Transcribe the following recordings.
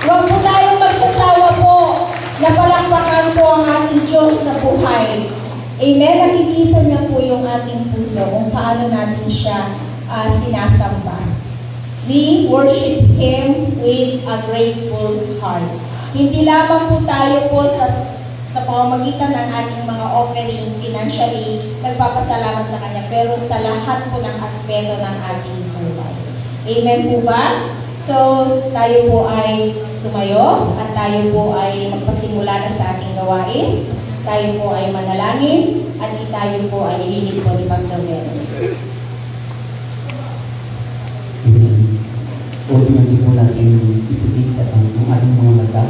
Huwag po tayong magsasawa po na palakpakan po ang ating Diyos na buhay. Amen? Nakikita niya po yung ating puso kung paano natin siya sinasamba. We worship Him with a grateful heart. Hindi lamang po tayo po sa pamamagitan ng ating mga offering financially, nagpapasalamat sa Kanya, pero sa lahat po ng aspeto ng ating buhay. Amen po ba? So, tayo po ay tumayo at tayo po ay magpasimula na sa ating gawain. Tayo po ay manalangin at tayo po ay ililid po ni Pastor Venus. Huwag hindi po natin ipikita ang ating mga mata.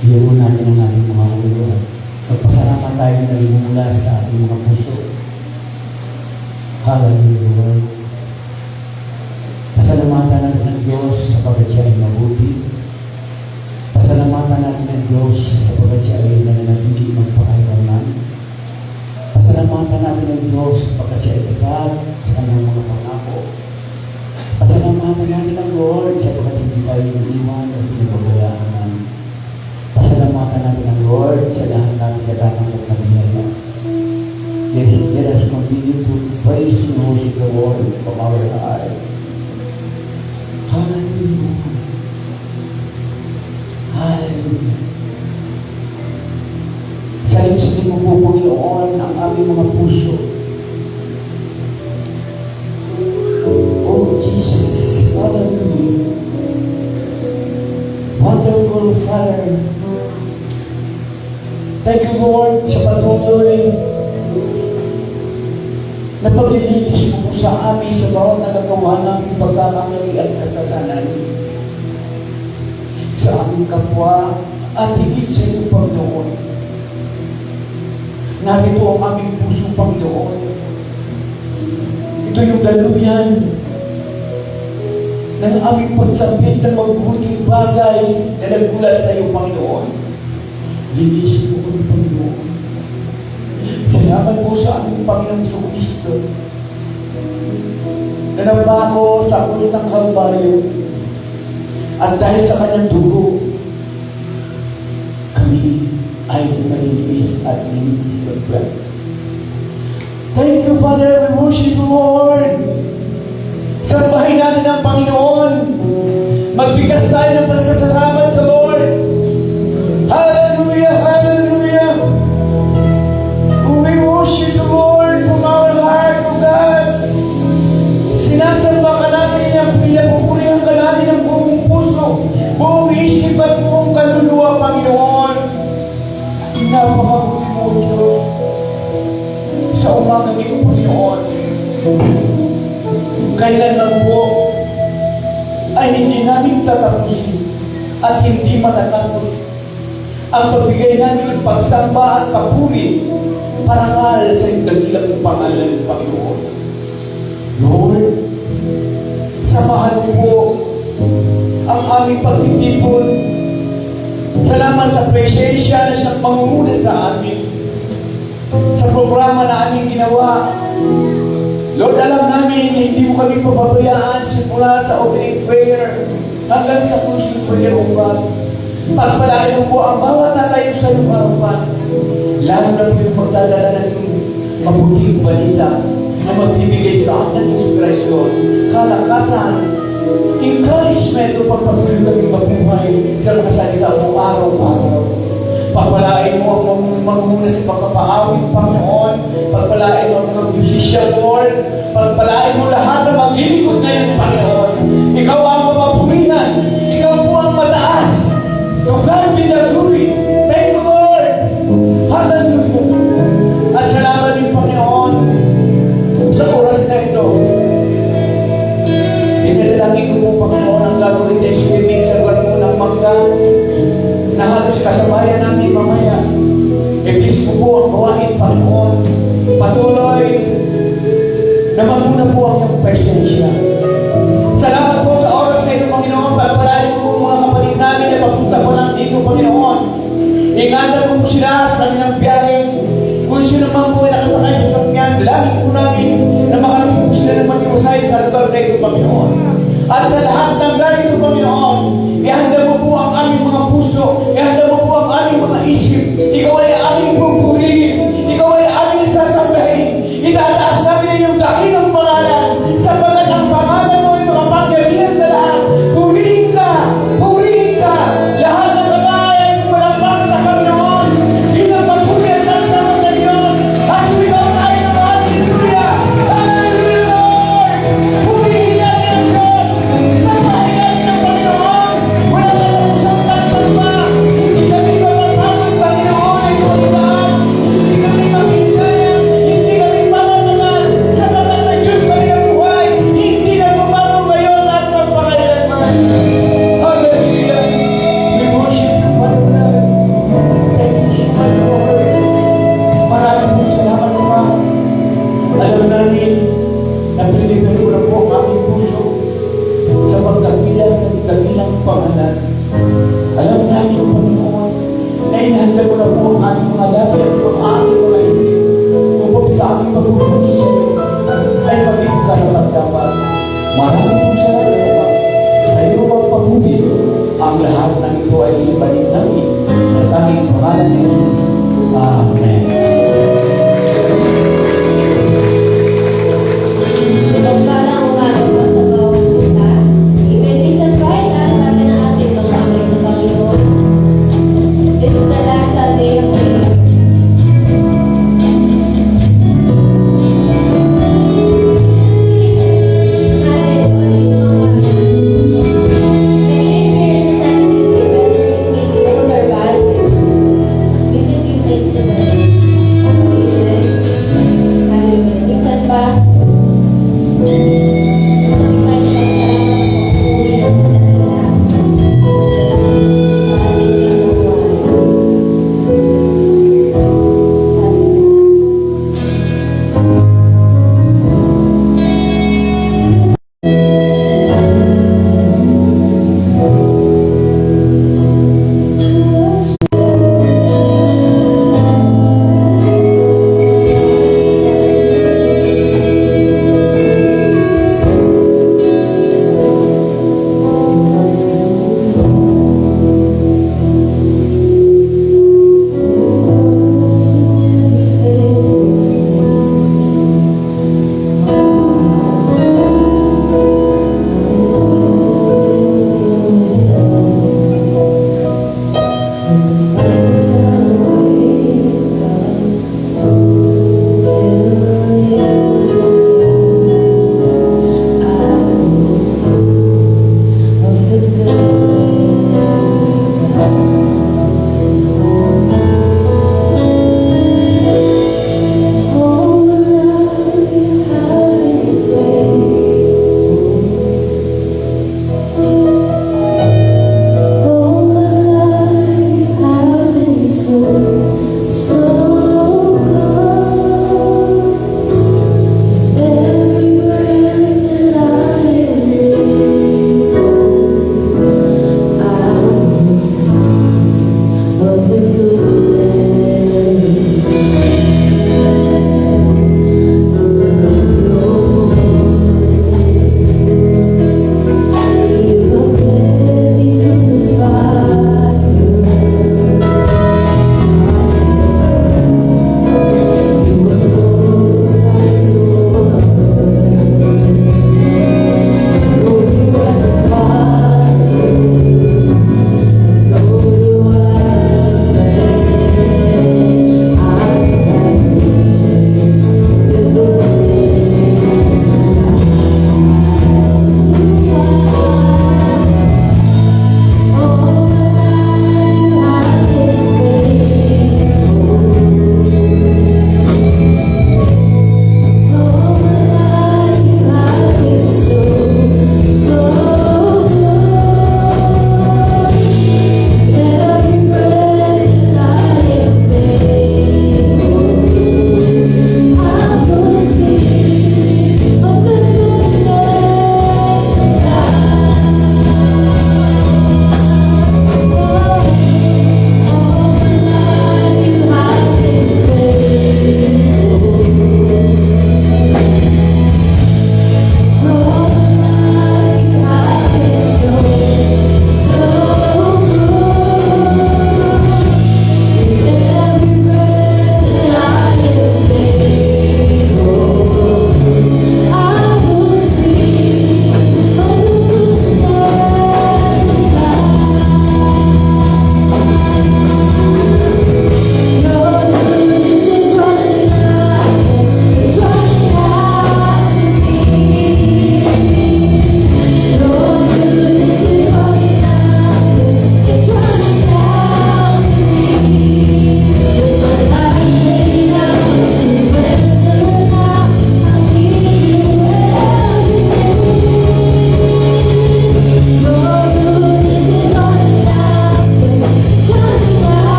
Iyon natin ang ating mga ulo. Magpasalamat tayo na mula sa ating mga puso. Hallelujah, Lord. Pasalamatan natin ang Diyos sapagat siya ay mabuti. Pasalamatan natin ang Diyos sapagat siya ay nananatili magpakailanman. Pasalamatan natin ang Diyos sapagat siya ay tapat sa kanyang mga pangako. Pasalamatan natin ang Lord sapagat hindi tayo iniwan at pinapabayaan. Pasalamatan natin ang Lord sa lahat natin kailangan at kaniyaya. Let us continue to praise and worship the Lord from our heart. Hallelujah. Hallelujah. Salim-salim mo po, Panginoon, ang aming mga puso. Oh, Jesus. Hallelujah. Wonderful Father. Thank you, Lord, sa patuloy na paglilinis mo sa amin sa bawat nagagawa ng pagkakamali at kasalanan sa aming kapwa at higit sa iyo, Panginoon. Narito ang aming puso, Panginoon. Ito yung daluyan ng aming pagsabit ng mabuting bagay na nagmula sa iyo, Panginoon. Linisin mo kami, Panginoon. Salamat po sa aming Panginoong Kristo na nabako sa krus ng Kalbaryo at dahil sa kanyang dugo, kami ay malinis at linis ng breath. Thank you, Father. We worship you, Lord. Sambahin natin ang Panginoon. Magbigas tayo ng pasasalamat sa Lord. Hallelujah, hallelujah. We worship the Lord from our heart, O God. Sinasamba ka namin ang pinapupurihan ka namin ng buong puso, buong isip at buong kaluluwa, Panginoon. Napakabuti mo, Diyos. Sa umagang ito, Panginoon, kailan lang po ay hindi namin tatapusin at hindi matatapos ang pagbigay namin ng pagsamba at papuri parangal sa iyong dakilang pangalan, Panginoon. Lord, samahan mo po ang aming pagtitipon. Salamat sa presensya na siyang mangunguna sa amin sa programa na aming ginawa. Lord, alam namin na hindi mo kami pababayaan simula sa opening prayer hanggang sa closing prayer, O God. Pagpalain mo po ang bawat tatayo sa iyong harapan. Lalo na po yung magdadala ng mabuting balita na magbibigay sa akin ng inspirasyon, kalakasan, encouragement o pagpatuloy kami mabuhay sa mga salita mo araw-araw. Pagpalain mo ang manguna sa pagpapaawit, Panginoon. Pagpalain mo ang mga musician, Lord. Pagpalain mo lahat na maglilingkod ngayon, Panginoon. Ikaw ang mapapurihan. Ikaw po ang mataas. To God be the glory. Thank you, Lord. Hallelujah. At salamat din, Panginoon, sa oras na ito. Pinalangin ko po, Panginoon, ang gagawin na swimming sa lugar mo ng mangga na halos kasabayan namin mamaya. Iblis ko po ang gawain, Panginoon. Patuloy na magmuna po ang iyong presensya. Salamat po sa oras na ito, Panginoon. Pagpalain ko po mga kapatid namin na papunta po lang dito, Panginoon. Ingatan mo po sila sa kanilang biyahe. Kung sino man po ay nakasakay sa sakyan, lagi po namin na makalapit po sila ng matiwasay sa lugar na ito, Panginoon. At sa lahat ng ganito, Panginoon, ihanda mo Alam namin, Panginoon, na inahanda mo na po ang aming mga labi at ang aming mga isip upang sa aming pagpupunta sa iyo ay maging karapat-dapat. Maraming po salamat po. Sa iyo ang pagpuli, ang lahat ng ito ay ibalik namin sa tanging pangalan ni Jesus. Amen. Pagpalang umaga po sa bawat isa. Even minsan pa, itaas natin ang ating mga kamay sa Panginoon. This is the last Sunday of the year. Isipin natin kung ano yung mga many experiences natin this year, whether it may be good or bad. We still give thanks to God.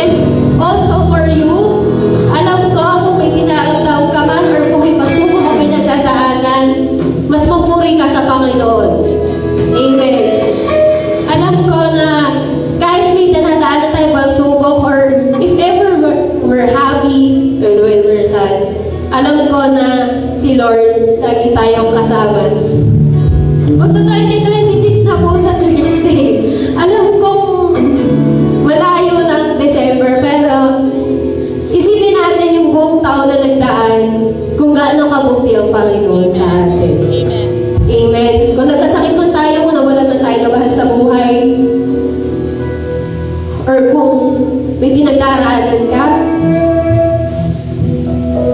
and also for you. Alam ko kung may dinaranaw ka man or kung may pagsubok o pinagdadaanan, mas mapuri ka sa Panginoon. Amen. Alam ko na kahit may dinadaanan tayo pagsubok or if ever we're happy and when we're sad, alam ko na si Lord lagi tayong kasama. Magto-2026 na po sa Thursday. Alam kong malayo ng December, pero isipin natin yung buong taon na nagdaan kung gaano kabuti ang Panginoon sa atin. Amen. Amen. Kung nagkasakit man tayo, kung nawalan man tayo na mahal sa buhay, or kung may pinagdaraanan ka,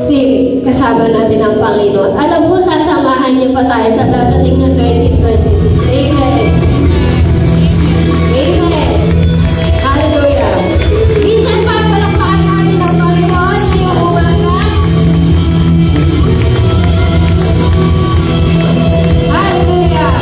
still, kasama natin ang Panginoon. Alam mo, sasamahan niyo pa tayo sa dadating na 2026. Amen. Amen. Hallelujah. Minsan pa, palakpakan natin ang Panginoon ngayong umaga. Hallelujah.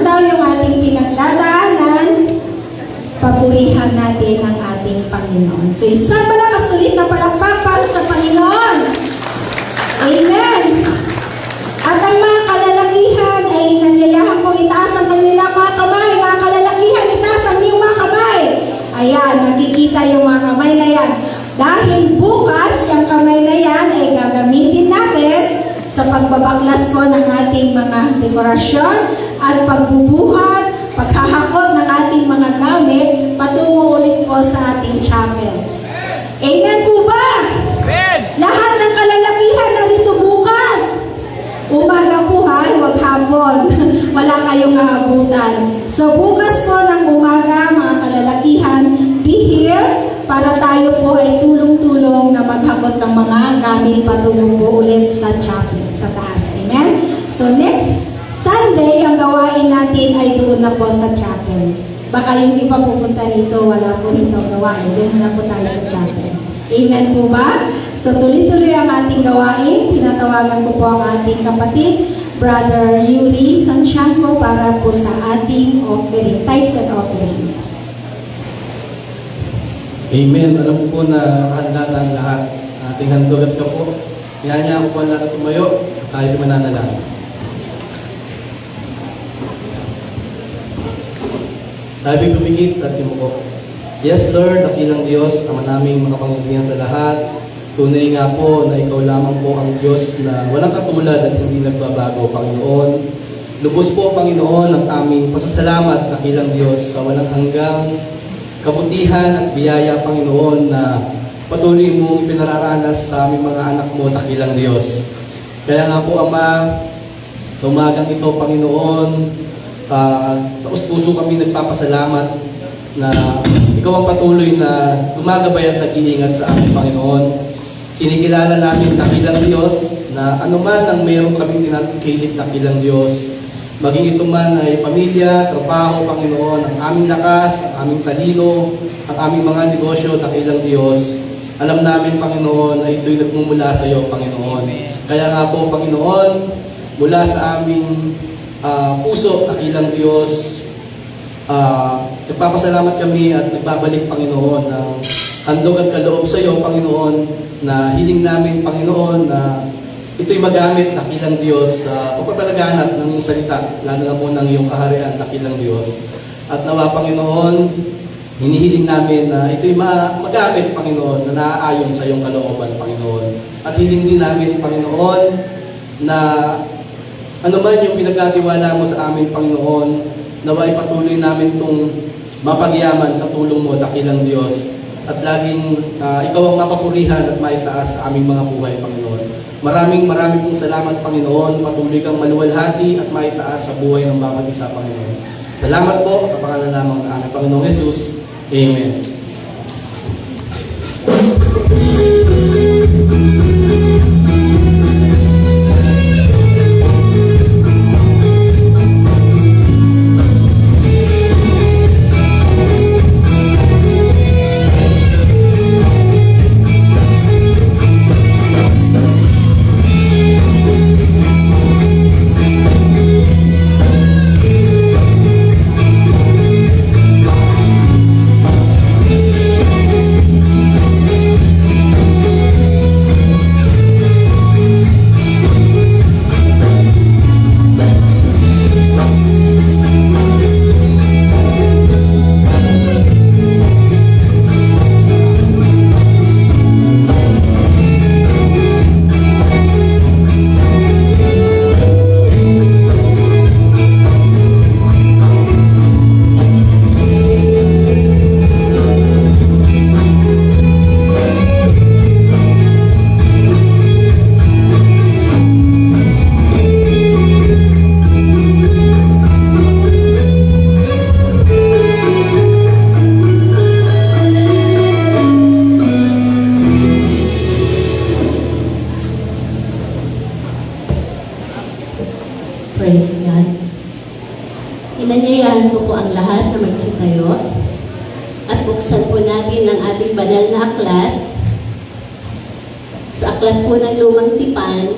daw yung ating pinagdadaanan, papurihan natin ang ating Panginoon. So isang malakas ulit na palakpak para sa Panginoon. Amen. At ang mga kalalakihan ay nanyayahan kong itaas ang kanilang mga kamay. Mga kalalakihan, itaas ang iyong mga kamay. Ayan, nakikita yung mga kamay na yan. Dahil bukas, yung kamay na yan ay gagamitin natin sa pagbabaklas po ng ating mga dekorasyon at pagbubuhat, paghahakot ng ating mga gamit patungo ulit po sa ating chapel. Amen po ba? Lahat ng kalalakihan narito bukas. Umaga po ha, huwag hapon. Wala kayong aabutan. So bukas po ng umaga, mga kalalakihan, be here para tayo po ay tulong-tulong na maghakot ng mga gamit patungo po ulit sa chapel, sa taas. Amen? So next Sunday, ang gawain natin ay doon na po sa chapel. Baka yung iba pupunta rito, wala po rito gawain. Doon na po tayo sa chapel. Amen po ba? So tuloy-tuloy ang ating gawain. Tinatawagan ko po ang ating kapatid, Brother Yuri Santiago, para po sa ating offering, tithes and offering. Amen. Alam po na nakahanda na ang lahat. Ating handog at kapo. Kaya ako po ang lahat tumayo. Tayo mananalangin. Tayo pumikit at yumuko. Yes, Lord, dakilang Diyos, Ama naming makapangyarihan sa lahat. Tunay nga po na Ikaw lamang po ang Diyos na walang katulad at hindi nagbabago, Panginoon. Lubos po, Panginoon, ang aming pasasalamat, dakilang Diyos, sa walang hanggang kabutihan at biyaya, Panginoon, na patuloy mong ipinararanas sa aming mga anak mo, dakilang Diyos. Kaya nga po, Ama, sa umagang ito, Panginoon, taos puso kami nagpapasalamat na Ikaw ang patuloy na gumagabay at nag-iingat sa aming Panginoon. Kinikilala namin, dakilang Diyos, na anuman ang meron kaming tinatangkilik, dakilang Diyos, maging ito man ay pamilya, trabaho, Panginoon, ang aming lakas, ang aming talino, ang aming mga negosyo, dakilang Diyos. Alam namin, Panginoon, na ito'y nagmumula sa iyo, Panginoon. Kaya nga po, Panginoon, mula sa aming puso, dakilang Diyos, nagpapasalamat kami at nagbabalik, Panginoon, ng handog at kaloob sa iyo, Panginoon, na hiling namin, Panginoon, na ito'y magamit, dakilang Diyos, sa pagpapalaganap ng iyong salita, lalo na po ng iyong kaharian, dakilang Diyos. At nawa, Panginoon, hinihiling namin na ito'y magamit, Panginoon, na naaayon sa iyong kalooban, Panginoon. At hiling din namin, Panginoon, na ano man yung pinagkatiwala mo sa amin, Panginoon, nawa ay patuloy namin itong mapagyaman sa tulong mo, dakilang Diyos. At laging Ikaw ang mapapurihan at maitaas sa aming mga buhay, Panginoon. Maraming pong salamat, Panginoon. Patuloy kang maluwalhati at maitaas sa buhay ng bawat isa, Panginoon. Salamat po sa pangalan lamang ng aming Panginoong Jesus. Amen. Praise God. Inanyayahan ko po ang lahat na magsitayo at buksan po natin ang ating banal na aklat. Sa aklat po ng Lumang Tipan,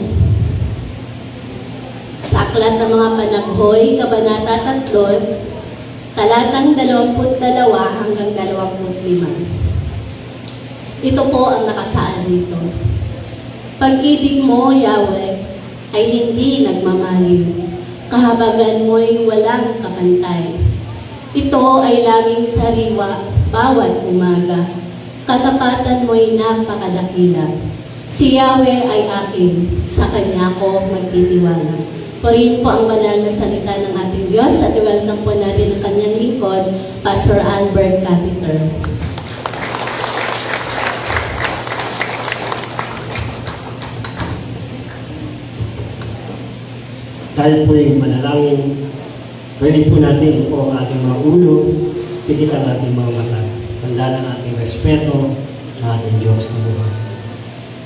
sa Aklat ng mga Panaghoy, Kabanata 3, talatang 22 hanggang 25. Ito po ang nakasaad dito. Pag-ibig mo, Yahweh, ay hindi nagmamaliw. Kahabagan mo'y walang kapantay. Ito ay laging sariwa bawat umaga. Katapatan mo'y napakadakila. Si Yahweh ay akin, sa Kanya ko magtitiwala. Purihin po ang banal na salita ng ating Diyos at i-welcome po natin ang kanyang lingkod, Pastor Albert Capiter. Dahil po yung manalangin, pwede po natin po ang ating mga ulo, pikit ang ating mga mata. Tanda ng ating respeto sa ating Diyos na buhay.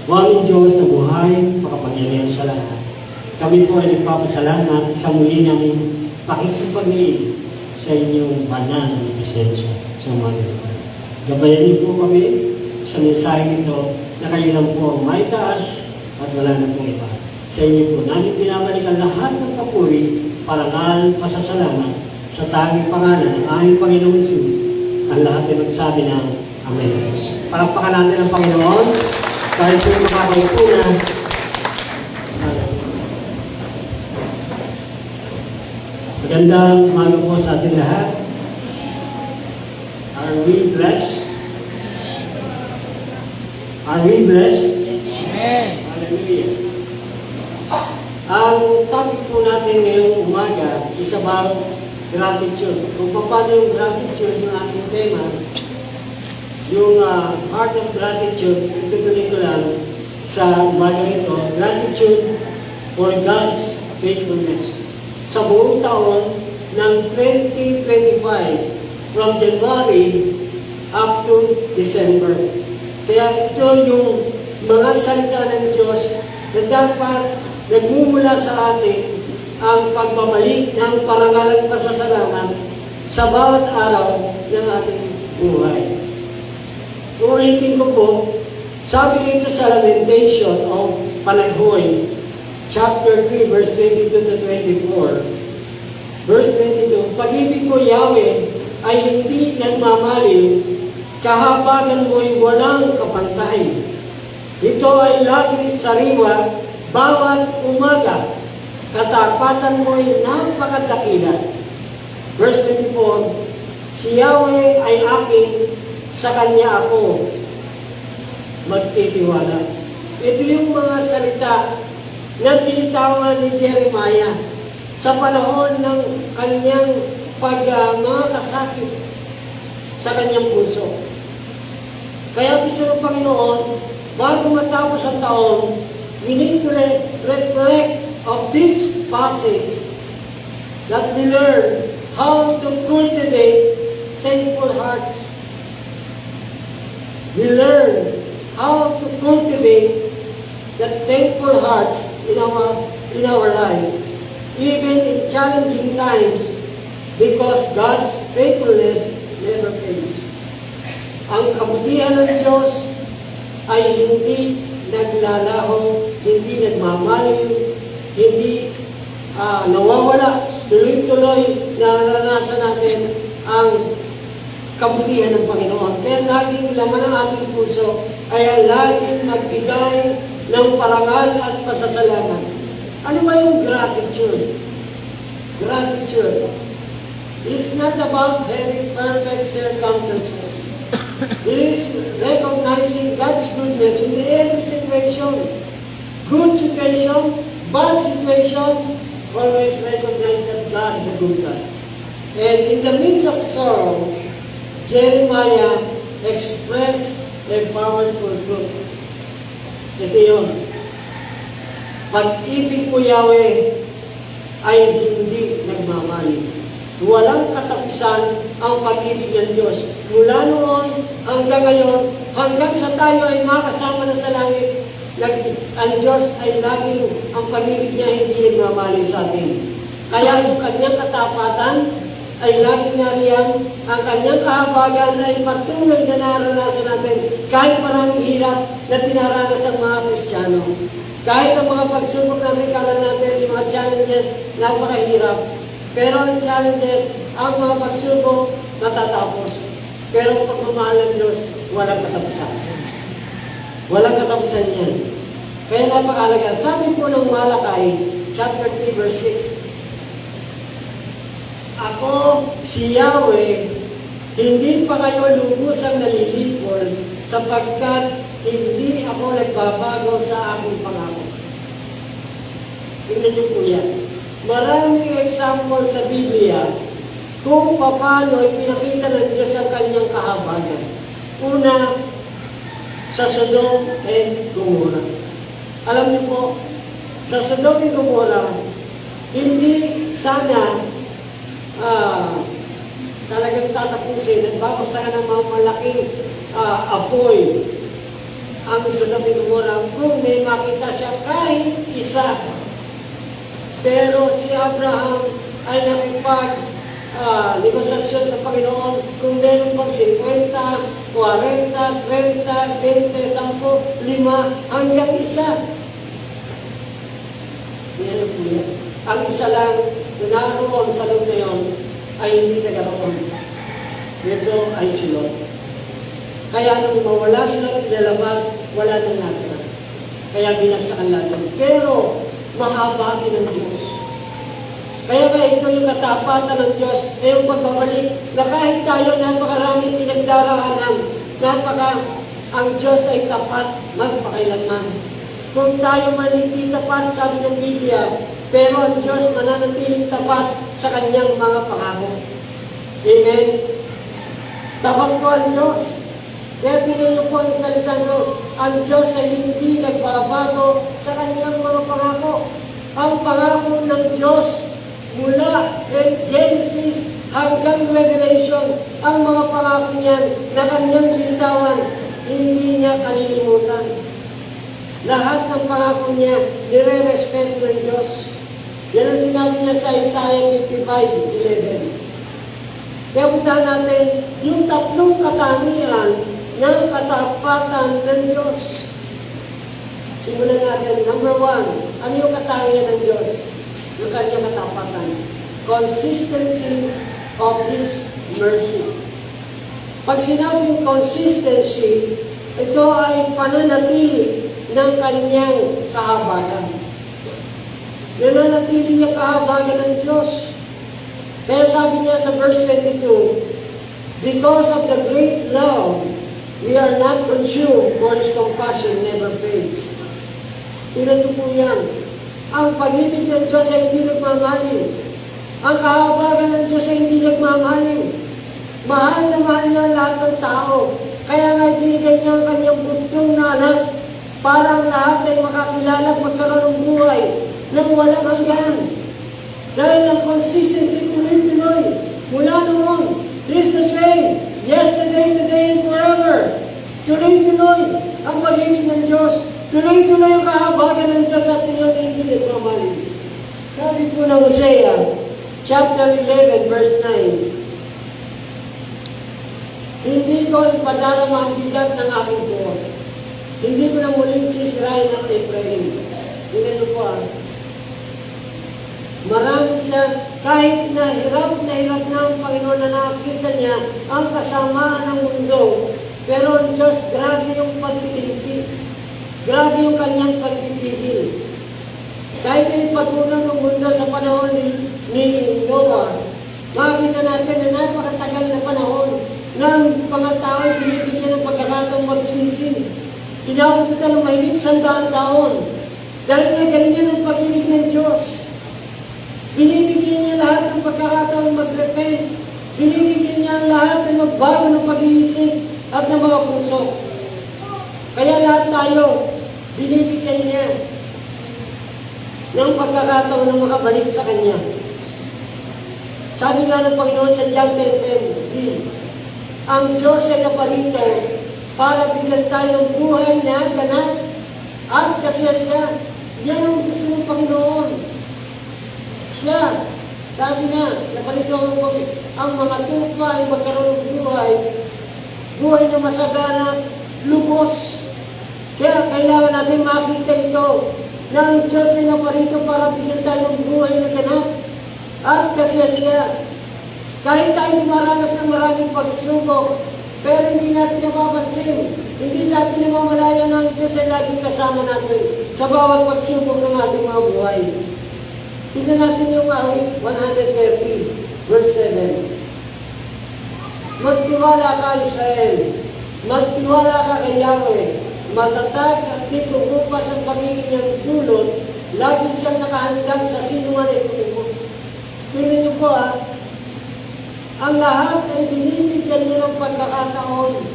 O aming Diyos na buhay, makapangyarihan sa lahat. Kami po ay nagpapasalamat sa muli namin pakikipag-iig sa inyong banal na presensya sa mga ganito. Gabayan niyo po kami sa mensahe nito na kayo lang po ang may taas at wala na pong iba. Sa inyo po namin pinabalik ang lahat ng papuri, parangal, pasasalamat sa tanging pangalan ng aming Panginoong Hesus. Ang lahat ay magsabi ng Amen. Palakpakan natin ang Panginoon dahil po yung makakaupo na. Magandang umaga po sa ating lahat. Are we blessed? Are we blessed? Amen. Hallelujah. Ang topic po natin ngayong umaga is about gratitude. Kung paano yung gratitude yung ating tema, yung heart of gratitude, itutuloy ko lang sa umaga ito, gratitude for God's faithfulness. Sa buong taon ng 2025, from January up to December. Kaya ito yung mga salita ng Diyos na dapat nagmumula sa atin ang pagmamalik ng parangalan pasasalamat sa bawat araw ng ating buhay. Uulitin ko po, sabi dito sa Lamentation o Panaghoy, chapter 3, verse 22 to 24. Verse 22, pag-ibig mo, Yahweh, ay hindi nagmamaliw, kahabagan mo'y walang kapantay. Ito ay laging sariwa bawat umaga, katapatan mo'y napakadakila. Verse 24, si Yahweh ay akin, sa Kanya ako magtitiwala. Ito yung mga salita na binitawan ni Jeremiah sa panahon ng kanyang mga kasakit sa kanyang puso. Kaya gusto ng Panginoon, bago matapos ang taon, we need to reflect of this passage that we learn how to cultivate thankful hearts. We learn how to cultivate the thankful hearts in our lives, even in challenging times, because God's faithfulness never fades. Ang kabutihan ng Diyos ay hindi naglalaho, hindi nagmamaliw, hindi nawawala. Tuloy-tuloy naranasan natin ang kabutihan ng Panginoon. Kaya laging laman ng ating puso ay laging nagbigay ng parangal at pasasalamat. Ano ba yung gratitude? Gratitude is not about having perfect circumstances. It is recognizing God's goodness in every situation. Good situation, bad situation, always recognize that God is a good God. And in the midst of sorrow, Jeremiah expressed a powerful truth. Ito yun. Pag-ibig mo, Yahweh, ay hindi nagmamali. Walang katapusan ang pag-ibig ng Diyos. Mula noon hanggang ngayon, hanggang sa tayo ay makasama na sa langit, ang Diyos ay laging, ang pag-ibig niya hindi nagmamali sa atin. Kaya yung kanyang katapatan ay laging nariyan, ang kanyang kahabagan ay patuloy na naranasan natin kahit maraming hirap na tinaranas ang mga Kristiyano. Kahit ang mga pagsubok namin, kala natin yung mga challenges, napakahirap. Pero ang challenges, ang mga pagsubok, matatapos. Pero ang pagmamahal ng Diyos, walang katapusan. Walang katapusan yan. Kaya napakalaga. Sabi po ng Malakay, chapter 3, verse 6, Ako, si Yahweh, hindi pa kayo lubusang nalilipol sapagkat hindi ako nagbabago sa aking pangako. Tingnan niyo po yan. Maraming example sa Biblia kung paano ipinakita ng Diyos ang kanyang kahabagan. Una, sa Sodom and Gomorrah. Alam niyo po, sa Sodom and Gomorrah, hindi sana talagang tatapusin at babagsakan ng mga malaking apoy ang Sodom and Gomorrah kung may makita siya kahit isa. Pero si Abraham ay nakipag-negosasyon sa Panginoon kung meron pang 50, 40, 30, 20, 10, 5 hanggang isa. Yan po yan. Ang isa lang na naroon sa loob na yun ay hindi nagkaroon. Ito ay si Lot. Kaya nung mawala sila, pinalabas, wala nang natira. Kaya binagsakan lahat. Pero mahaba din ang Diyos. Kaya ito yung katapatan ng Diyos, yung pagbabalik, na kahit tayo napakaraming pinagdaraanan, ang Diyos ay tapat magpakailanman. Kung tayo man hindi tapat, sabi ng Biblia, pero ang Diyos mananatiling tapat sa kanyang mga pangako. Amen? Tapat po ang Diyos. Kaya tingnan niyo po ang salita nyo, ang Diyos ay hindi nagbabago sa kanyang mga pangako. Ang pangako ng Diyos mula Genesis hanggang Revelation, ang mga pangako niyan na kanyang binitawan, hindi niya kalilimutan. Lahat ng pangako niya, nire-respeto ng Diyos. Yan ang sinabi niya sa Isaiah 55:11. Kaya punta natin yung tatlong katangian ng katapatan ng Diyos. Simulan natin. Number 1, ano yung katangian ng Diyos? Yung kanyang katapatan. Consistency of His mercy. Pag sinabing consistency, ito ay pananatili ng kanyang kahabagan. Nananatili yung kahabagan ng Diyos. Kaya sabi niya sa verse 22, because of the great love, we are not consumed, for His compassion never fades. Tingnan niyo po yan. Ang pag-ibig ng Diyos ay hindi nagmamaling. Ang kahabagan ng Diyos ay hindi nagmamaling. Mahal na mahal niya lahat ng tao. Kaya nga ibigay niya ang kanyang buktong na anak para ang lahat ay makakilala at magkaroon ng buhay nang walang hanggan. Dahil ang consistency tuloy-tuloy mula noon, is the same, yesterday, today, and forever. Tuloy-tuloy ang pag-ibig ng Diyos. Tuloy-tuloy ang kahabagan ng Diyos at niyo na hindi nagmamaling. Sabi po ng Hosea, chapter 11, verse 9, hindi ko ipadarama ang bigat ng aking buwan. Hindi ko na muling sisirain ang Ephraim. Hindi po marami siya, kahit na hirap na ang Panginoon na nakakita niya ang kasamaan ng mundo. Pero ang Diyos, grabe yung pagtitigpig. Grabe yung kanyang pagtipigil. Kahit na yung pagkunan ng mundo sa panahon ni Noah, makikita natin na napakatagal na panahon ng mga tao binibigyan ng pagkakataong magsisin. Tinawag kita ng mahigit 100 taon. Dahil nga ganyan ang pag-ibig ng Diyos. Binibigyan niya lahat ng pagkakataong mag-repent. Binibigyan niya lahat ng magbago ng pag-iisip at ng mga puso. Kaya lahat tayo, binibigyan niya ng pagkakataon na makabalik sa Kanya. Sabi nga ng Panginoon sa John 10:10, ang Diyos ay naparito para bigyan tayo ng buhay na ganap at kasiyasya. Yan ang gusto ng Panginoon. Siya, sabi na, naparito ang mga tupa ay magkaroon ng buhay na masagana, lubos. Kaya kailangan natin makita ito na ang Diyos ay naparito para bigyan tayo ng buhay na ganap at kasiyasiya. Kahit tayo dumaranas ng maraming pagsubok, pero hindi natin napapansin, hindi natin namamalayan na ang Diyos ay laging kasama natin sa bawat pagsubok ng ating mga buhay. Tingnan natin yung awit 130, verse 7. Magtiwala ka, Israel. Magtiwala ka kay Yahweh. Matatag at di kukupas ang pagiging niyang dulot. Lagi siyang nakahandang sa sinuman ay kukupas. Tingnan niyo po ang lahat ay binibigyan niya ng pagkakataon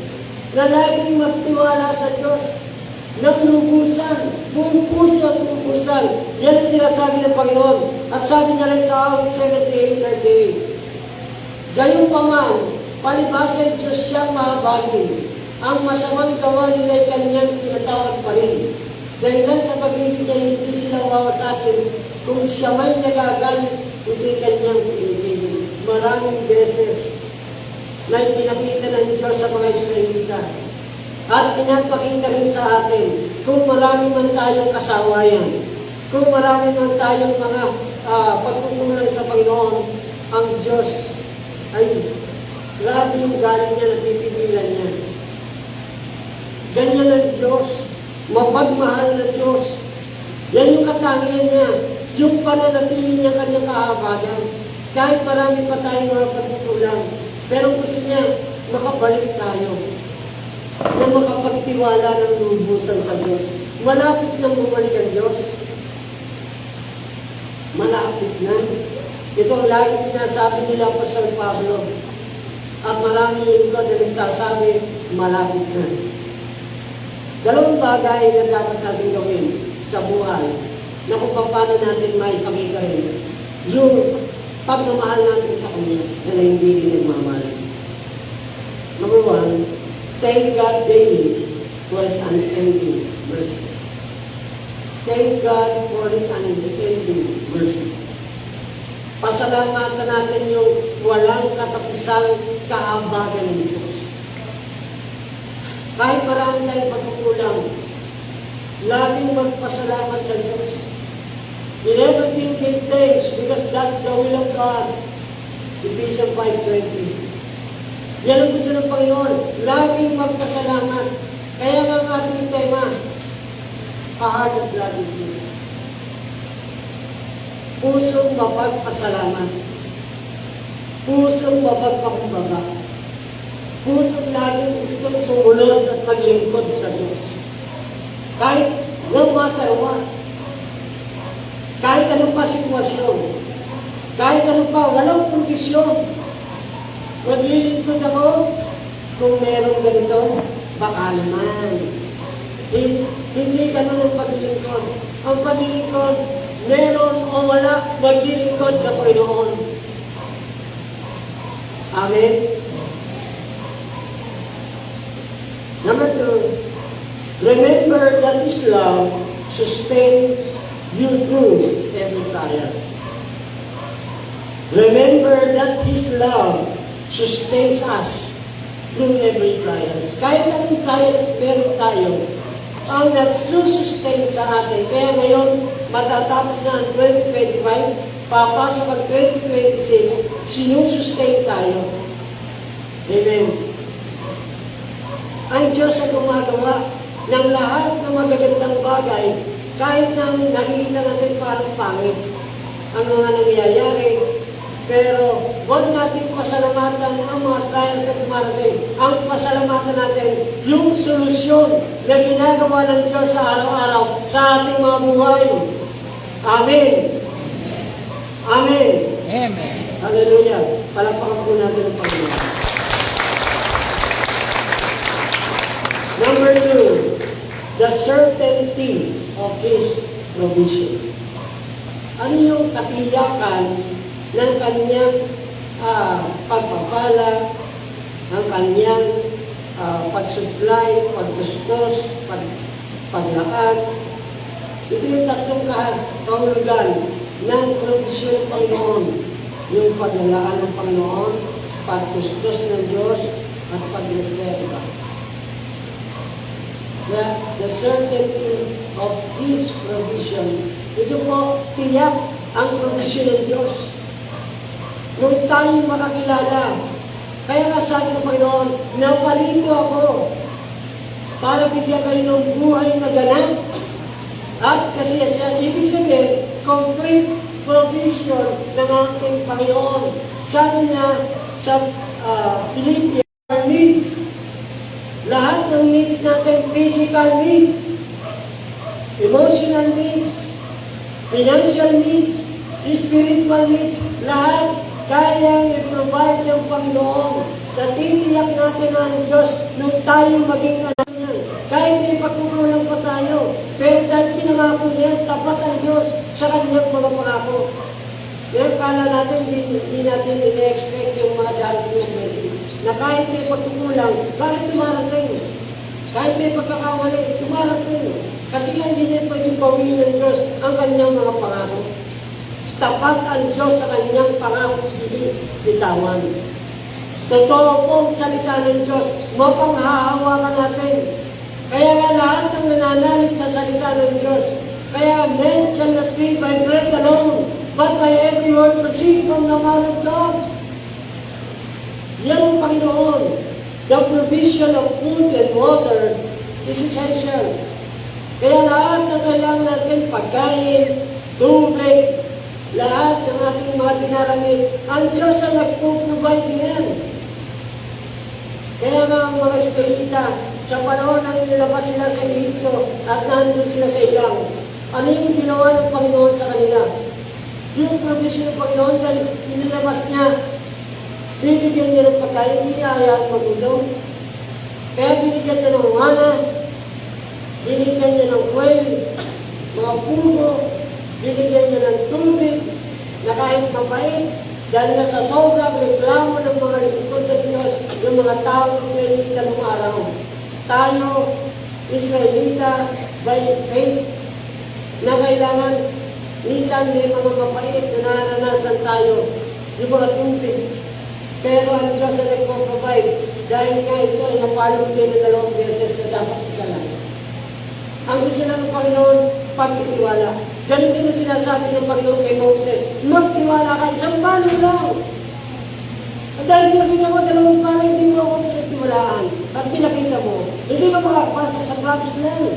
na laging magtiwala sa Diyos ng lubusan, buong puso at lubusan. Yan ang sinasabi ng Panginoon. At sabi niya rin sa awit 78:38, gayunpaman, palibhasa ay Diyos siyang mahabagin. Ang masamang gawa nila ay kanyang tinatawag pa rin. Dahilan sa pag-ibig niya, hindi sila wawasakin. Kung siya may nagagalit, hindi kanyang pinipigil. Maraming beses na ipinakita ng Diyos sa mga Israelita. At pinapakita rin sa atin, kung marami man tayong kasawayan, kung marami man tayong mga pagkukulang sa Panginoon, ang Diyos ay grabe yung galing niya na pipigilan niya. Ganyan ang Diyos, mapagmahal na Diyos. Yan yung katangian niya, yung pananatili niya kanyang kahabagan. Kahit marami pa tayong mga pagkukulang, pero gusto niya makabalik tayo na makapagtiwala ng lubusan sa Diyos. Malapit nang bumalik ang Diyos. Malapit na. Ito ang laging sinasabi nila Apostol Pablo. At maraming lingkod na nagsasabi, malapit na. Dalawang bagay na dapat natin gawin sa buhay na kung paano natin maipakita rin yung pagmamahal natin sa Kanya na hindi rin nagmamahal. Number 1, thank God daily for His unending mercy. Thank God for His unending mercy. Pasalamatan natin yung walang katapusang kahabagan ng Diyos. Kahit marami tayong pagkukulang, laging magpasalamat sa Diyos. In everything give thanks because that's the will of God. Ephesians 5:20. Yan ang gusto ng Panginoon. Laging magpasalamat. Kaya nga ang ating tema, a heart of gratitude. Pusong mapagpasalamat. Pusong mapagpakumbaba. Pusong laging gustong sumunod at maglingkod sa Diyos. Kahit no matter what. Kahit anong pa sitwasyon. Kahit anong pa, walang kondisyon. Maglilingkod ako, kung meron ganito, baka naman. Hindi ganun ang paglilingkod. Ang paglilingkod, meron o wala, maglilingkod sa Panginoon. Amen? Number 2, remember that His love sustains you through every trial. Remember that His love sustains us through every trial. Kahit anong trials meron tayo, ang nagsusustain sa atin. Kaya ngayon, matatapos na ang 2025, papasok ang 2026, sinusustain tayo. Amen. Ang Diyos ay gumagawa ng lahat ng magagandang bagay, kahit na nakikita natin parang pangit ang mga nangyayari. Pero huwag natin pasalamatan ang mga trials na dumarating. Ang pasalamatan natin yung solusyon na ginagawa ng Diyos sa araw-araw sa ating mga buhay. Amen. Amen. Amen. Hallelujah. Palakpakan po natin ang Panginoon. Number 2, the certainty of His provision. Ano yung katiyakan ng kanyang pagpapala, ng kanyang pagsupply, pagtustos, paglaan. Ito yung tatlong kahulugan ng provision ng Panginoon. Yung paglalaan ng Panginoon, pagtustos ng Diyos, at pagreserva. the certainty of His provision. Ito po, tiyak ang provision ng Diyos. Nung tayo makakilala, kaya nga sabi ng Panginoon, napalito ako para bigyan kayo ng buhay na ganap. At kasi siya, ibig sabihin, complete provision ng ating Panginoon. Sabi niya sa Philippians, needs. Lahat ng needs natin, physical needs, emotional needs, financial needs, spiritual needs, lahat kayang i-provide ng Panginoon. Natitiyak natin ang Diyos nung tayo maging anak niya. Kahit may pagkukulang pa tayo, pero dahil pinangako niya, tapat ang Diyos sa kanyang mga pangako. Kaya kala natin, hindi natin ina-expect yung mga darating ng blessing. Na kahit may pagkukulang, bakit dumarating? Kahit may pagkakamali, dumarating. Kasi nga hindi na pwedeng bawiin ng Diyos ang kanyang mga pangako. Tapat ang Diyos sa kanyang pangako, hindi bitawan. Totoo pong salita ng Diyos, mapanghahawakan natin. Kaya nga lahat ng nananalig sa salita ng Diyos, kaya men shall not live by bread alone, but by every word proceed from the mouth of God. Yan ang Panginoon. The provision of food and water is essential. Kaya lahat ng kailangan natin, pagkain, tubig, lahat ng ating mga dinaramit, ang Diyos ang nagpo-provide yan. Kaya nga ang mga Israelita, sa panahon na nilabas sila sa Egypto at nandun sila sa ilang, ano yung ginawa ng Panginoon sa kanila? Yung provision ng Panginoon, dahil inilabas niya, bibigyan niya ng pagkain, hindi niya hayaan magutom. Kaya binigyan niya ng mana, binigyan niya ng quail, mga pugo, binigyan niya ng tubig, na kahit mabait, dahil nga sa sobrang reklamo ng mga lingkod ng Diyos, ng mga tao Israelita ng araw. Tayo, Israelita, by faith, na kailangan, minsan may mga mapait na naranasan tayo, yung mga tubig. Pero ang Diyos ay nagpo-provide, dahil nga ito ay napalo din na 2 beses na dapat isa lang. Ang gusto lang ng Panginoon, pagtitiwala. Ganun din ang sinasabi ng Panginoon kay Moses, magtiwala ka, isang palo lang. At dahil nakita mo 2 palo, hindi mo ako pinagtiwalaan. At pinakita mo, hindi ka makakapasok sa promised land.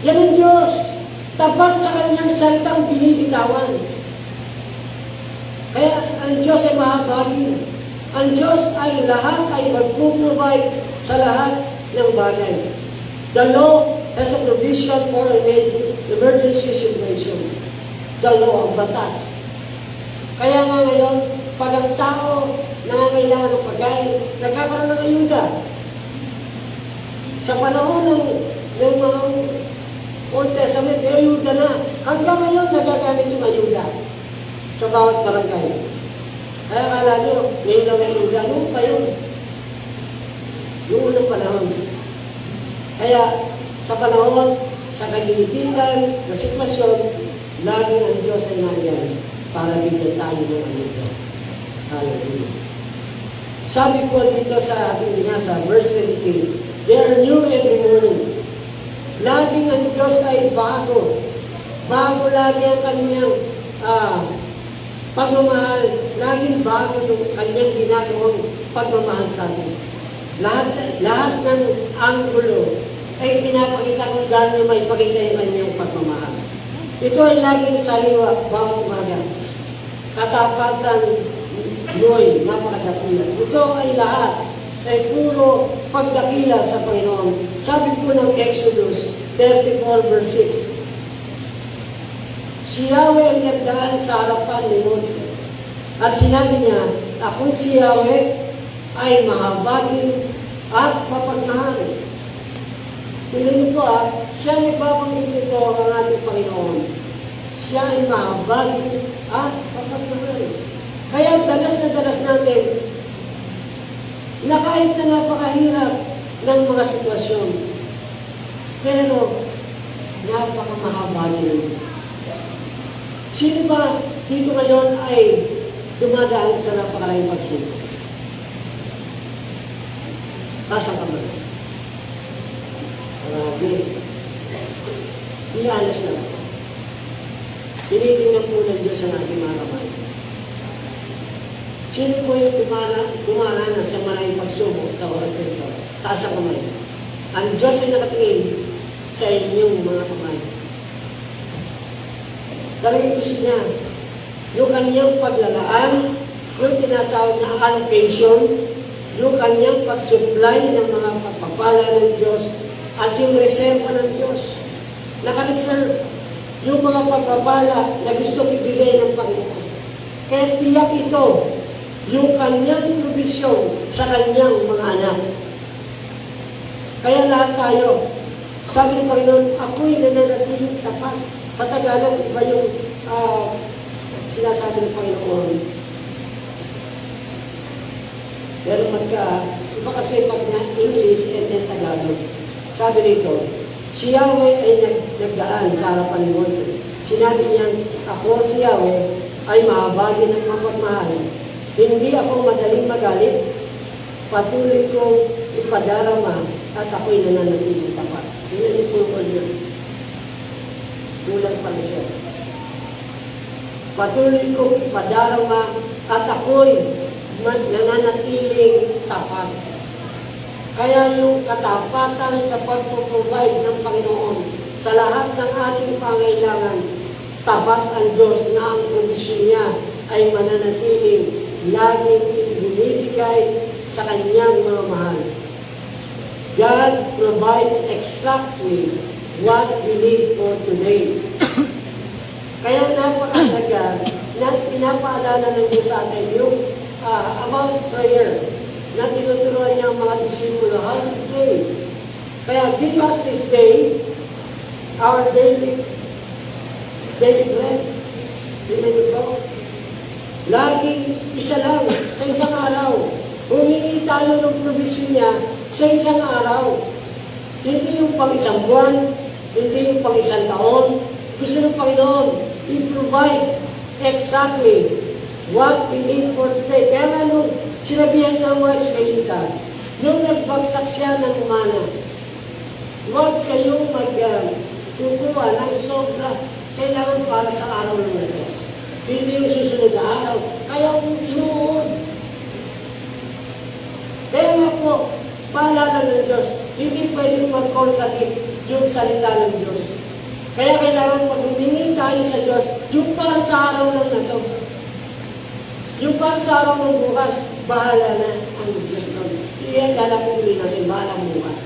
Yan ang Diyos. Tapat sa kanyang salitang binibitawan. Kaya ang Diyos ay mahabagin. Ang Diyos ay lahat ay magpo-provide sa lahat ng bagay. The law has a provision for an emergency situation. The law, ang batas. Kaya nga ngayon, pag ang tao nangangailangan ng pagkain, nagkakaroon ng ayuda. Sa panahon ng mga Old Testament, may ayuda na. Hanggang ngayon, nagagamit yung ayuda sa bawat barangay. Kaya akala nyo, ngayon ang ayuda. Noon pa yun. Yung unang panahon. Kaya, sa panahon, sa kalibigan, na sitwasyon, laging ang Diyos ay nariyan para bigyan tayo ng ayuda. Hallelujah. Sabi po dito sa ating binasa, verse 23, they are new every morning. Laging ang Diyos ay bago. Bago lagi ang kanyang pagmamahal. Laging bago yung kanyang ginagawang pagmamahal sa atin. Lahat ng anggulo ay pinapakita kung gano'n may pakita yung kanyang pagmamahal. Ito ay laging saliwa bawat umaga. Katapatan, Noy, napakadakila. Ito ay lahat ay puro pagdakila sa Panginoon. Sabi po ng Exodus 34 verse 6, si Yahweh ay nagdaan sa harapan ni Moses. At sinabi niya, akong si Yahweh ay mahabagin at mapagmahal. Tingnan po siya ay babanggit nito ang ating Panginoon. Siya ay mahabagin at mapagmahal. Kaya dalas na dalas natin na kahit na napakahirap ng mga sitwasyon, pero napakamahaba ng Diyos. Sino ba dito ngayon ay dumadaan sa napakaraming pagsubok? Taas ang kamay. Grabe. Be honest lang. Tinitingnan po ng Diyos ang ating mga kamay. Sino po yung dumana sa maraming pagsubok sa oras na ito? Taas ang kamay. Ang Diyos ay nakatingin sa inyong mga kamay. Talagang gusto niya, yung kanyang paglalaan, yung tinatawag na allocation, yung kanyang pag-supply ng mga pagpapala ng Diyos, at yung reserva ng Diyos. Naka-reserve yung mga pagpapala na gusto ibigay ng Panginoon. Kaya tiyak ito, yung kanyang provision sa kanyang mga anak. Kaya lahat tayo, sabi ng Panginoon, ako'y nananatiling tapat. Sa Tagalog, iba yung sinasabi ng Panginoon. Pero iba kasi pag na English and then Tagalog. Sabi nito, si Yahweh ay nagdaan sa harapan ni Moses. Sinabi niyang, ako si Yahweh ay mahabagin ng mapagmahal. Hindi ako madaling magalit. Patuloy kong ipadarama at ako'y nananatiling tapat. Yun yung purpose yun. Kulang pala siya. Patuloy kong ipadarama at ako'y nananatiling tapat. Kaya yung katapatan sa pagpuprovide ng Panginoon sa lahat ng ating pangailangan, tapat ang Diyos na ang provision niya ay mananatiling laging ibinibigay sa kanyang mga mahal. God provides exactly what we need for today. Kaya napakalaga na pinapaalala ng Diyos sa atin yung about prayer na tinuturuan niya ang mga disipulo how to pray. Kaya give us this day our daily bread. Diba po? Laging isa lang sa isang araw. Humingi tayo ng provision niya sa isang araw. Hindi yung pang isang buwan, hindi yung pang isang taon. Gusto ng Panginoon, i-provide exactly what we need for today. Kaya nga nung sinabihan niya ang mga Israelita, nung nagbagsak siya ng mana, huwag kayong kukuha ng sobra kailangan para sa araw ng Diyos. Hindi yung susunod na araw, kaya yung inuun. Kaya nga po, paalala ng Diyos, hindi pwedeng mag-contradict yung salita ng Diyos. Kaya kailangan pag humingi tayo sa Diyos, yung para sa araw ng nato. Yung para sa araw ng bukas, bahala na ang Diyos nun. Iyan, lalapit ulit natin, bahala bukas.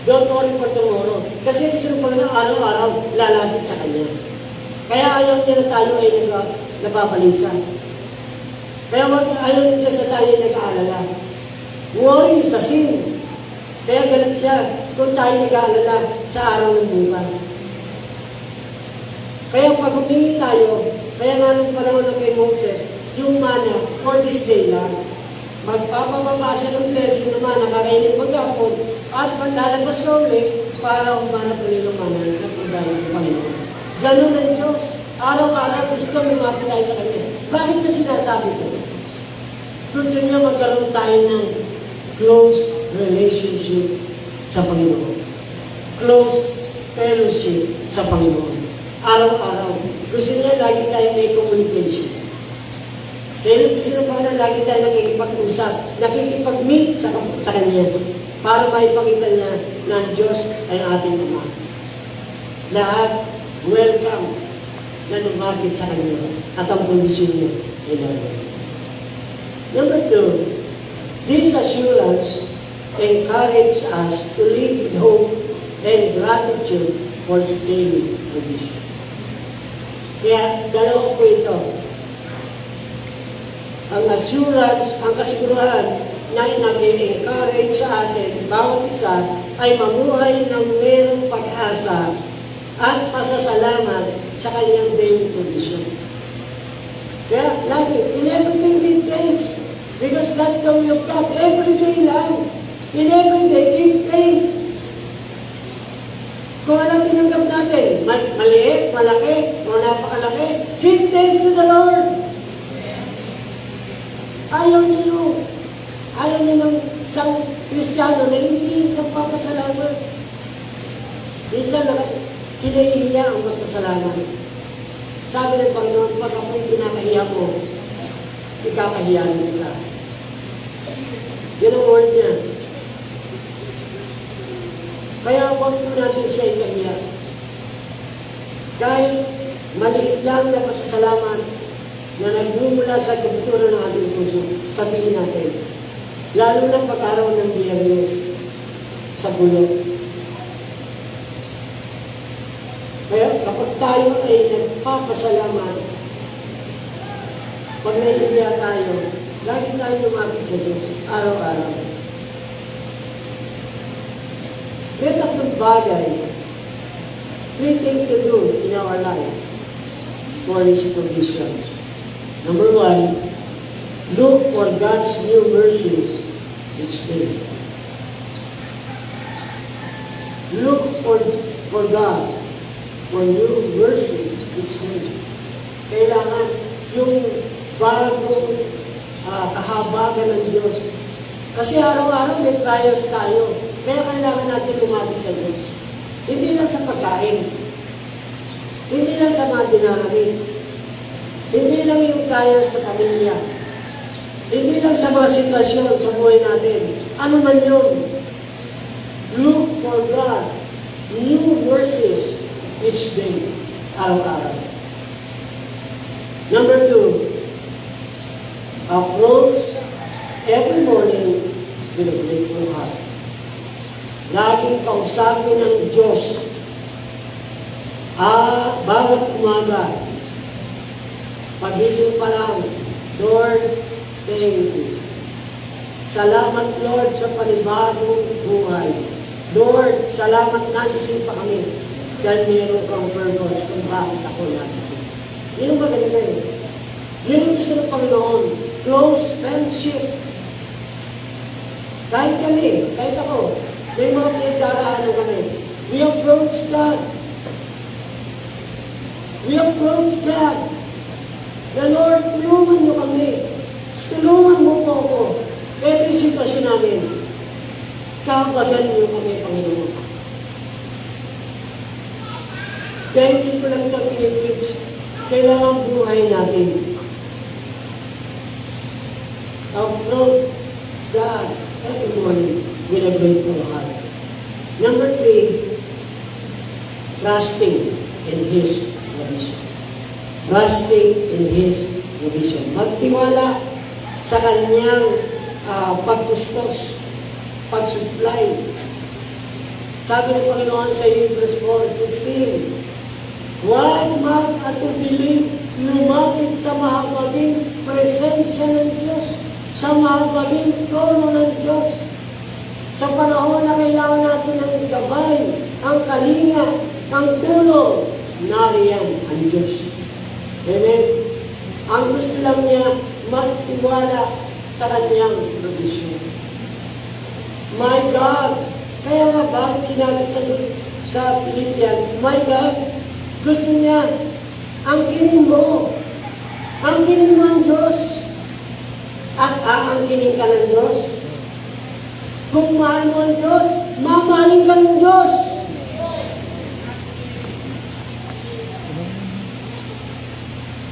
Don't worry for tomorrow. Kasi gusto ng Panginoon, araw-araw, lalapit sa Kanya. Kaya ayaw niya na tayo ay nababalisa. Kaya ayaw ng Diyos na tayo ay nag-aalala. Worry sa sin. Kaya galit siya kung tayo nag-aalala sa araw ng bukas. Kaya pag humingi tayo, kaya nga nung panahon ng kay Moses, yung mana, for this day lang, magpapababa siya ng blessing na mana, kakainin maghapon, at maglalabas ka ulit para umanap ulit ng mana na pagdahin ng Panginoon. Ganun ang Diyos. Araw-araw gusto lumapit tayo sa Kanya. Bakit na sinasabi ko? Gusto niya magkaroon tayo ng close relationship sa Panginoon. Close fellowship sa Panginoon. Araw-araw. Gusto niya lagi tayo may communication. Kaya gusto na Panginoon lagi tayo nakikipag-usap, nakikipag-meet sa Kanya para maipakita niya na ang Diyos ay ating Ama. Lahat welcome na lumapit sa Kanya at ang kondisyon niya ay naroon. Number 2, this assurance encourages us to live with hope and gratitude for His daily provision. Kaya, dalawa po ito. Ang assurance, ang kasiguruhan na nag-encourage sa atin, bawat isa ay mamuhay ng mayroong pag-asa at pasasalamat sa kanyang daily provision. Kaya, lagi, in everything give thanks. Because that's the will of God. Every day lang. In every day, give thanks. Kung anong tinanggap natin, maliit, malaki, o napakalaki, give thanks to the Lord. Ayaw niyo ng isang Kristiyano na hindi nagpapasalamat. Minsan, kinahihiya ang magpasalamat. Sabi ng Panginoon, pag ako'y kinakahiya mo, ikakahiyanin kita. Yun ang word niya. Kaya huwag po natin siya ikahiya. Kahit maliit lang na pasasalamat na nagmumula sa kabuturan ng ating puso, sabihin natin, lalo na pag-araw ng Biyernes sa bulok. Kaya kapag tayo ay nagpapasalamat, pag naiiya tayo, lagi tayo lumapit sa Diyos, araw-araw. May tatlong bagay, 3 things to do in our life for His provision. Number 1, look for God's new mercies each day. Look for God for new mercies each day. Kailangan yung bagong kahabagan ng Diyos. Kasi araw-araw may trials tayo. Kaya kailangan natin lumapit sa Diyos. Hindi lang sa pagkain. Hindi lang sa mga dinaramin. Hindi lang yung trials sa pamilya. Hindi lang sa mga sitwasyon sa buhay natin. Ano man yun. Look for God. New mercies each day. Araw-araw. Number 2, approach every morning with a grateful heart. Laging kausapin ng Diyos. Bawat umaga, pagising pa lang, Lord, thank you. Salamat, Lord, sa panibagong buhay. Lord, salamat nagising pa kami dahil mayroon kang purpose kung bakit ako nagising. Yun ang maganda eh. Yun ang gusto ng Panginoon. Close friendship. Kahit kami, kahit ako, may mga pinagdaraanan kami. We approach God. We approach God. The Lord, tulungan niyo kami. Tulungan mo po ako. Ito yung sitwasyon namin. Kahabagan niyo kami, Panginoon. Kaya hindi ko lang ito pinipreach. Kailangan buhay natin. Approach God every morning with a grateful heart. Number 3, trusting in His provision. Trusting in His provision. Magtiwala sa Kanyang pagtustos, pag-supply. Sabi ng Panginoon sa Hebrews 4:16, huwag at to believe, lumapit sa mahabaging presensya ng Diyos, sa mahabaging trono ng Diyos. Sa panahon na kailangan natin ng gabay, ang kalinga, ang tulong, nariyan ang Diyos. Amen? Ang gusto lang niya, magtiwala sa Kanyang provision. My God! Kaya nga bakit sinabi sa Philippians, my God, gusto niya, angkinin mo ang Diyos at aangkinin ka ng Diyos. Kung mahal mo ang Diyos, mamahalin ka ng Diyos.